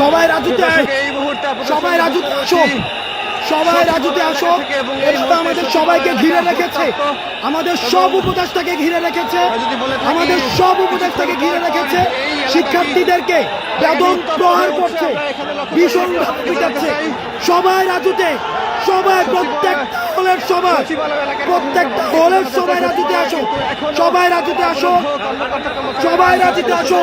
সবাই রাজুতে সবাই রাজুতে আসো, সবাই রাজুতে আসো। এভাবে আমাদের সবাইকে ঘিরে রেখেছে, আমাদের সব উপদেষ্টাকে ঘিরে রেখেছে, আমাদের সব উপদেষ্টাকে ঘিরে রেখেছে। শিক্ষার্থীদেরকে বেদম প্রহার করছে, ভীষণ পিটাচ্ছে। সবাই রাজুতে, সবাই প্রত্যেকটা হলের সবাই, প্রত্যেকটা হলের সবাই রাজুতে আসো, সবাই রাজুতে আসো, সবাই রাজুতে আসো।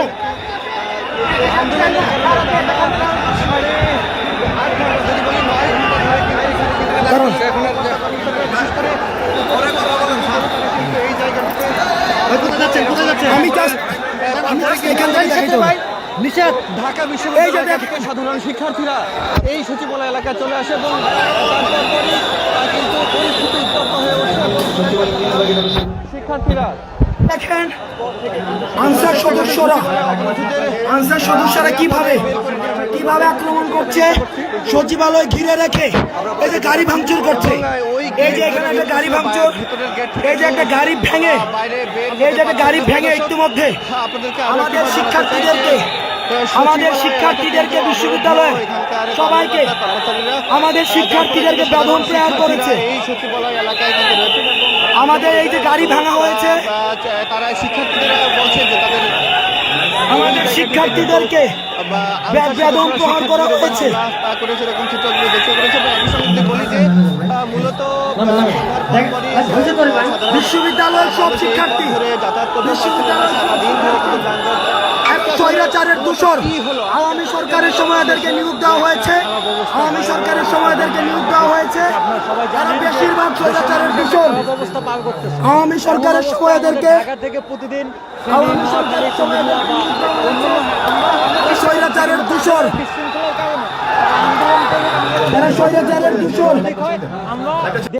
আমি এখান থেকে দেখাইতে হবে নিষেধ। ঢাকা বিশ্ববিদ্যালয় থেকে সাধারণ শিক্ষার্থীরা এই সচিবালয় এলাকায় চলে আসে এবং তারপরই কিন্তু পরিস্থিতি উত্তপ্ত হয়ে ওঠে। শিক্ষার্থীরা দেখেন আনসার সদস্যরা কিভাবে আক্রমণ করছে, সচিবালয় ঘিরে রেখে এই যে গাড়ি ভাঙচুর করছে। এই যে এখানে একটা গাড়ি ভাঙচুর, এই যে একটা গাড়ি ভেঙে, এই যে একটা গাড়ি ভেঙে ইতিমধ্যে আমাদের শিক্ষার্থীদেরকে বিশ্ববিদ্যালয়ে সবাইকে আমাদের শিক্ষার্থীদেরকে বেদম প্রহার করেছে। আমাদের এই যে গাড়ি ভাঙা হয়েছে, তারা শিক্ষার্থীরা বলছে যে তাদের আমাদের শিক্ষার্থীদেরকে বেদম প্রহার করা হয়েছে। এরকম চিত্রগুলো দেখতে পেরেছে। বলি যে মূলত বিশ্ববিদ্যালয়ের সব শিক্ষার্থী স্বৈরাচারের দূষণ। আওয়ামী সরকারের সময় এদেরকে নিয়োগ দেওয়া হয়েছে, তারা বেশিরভাগ স্বৈরাচারের দূষণ। আওয়ামী সরকারের সময় এদেরকে প্রতিদিন স্বৈরাচারের দূষণ, স্বৈরাচারের দূষণ।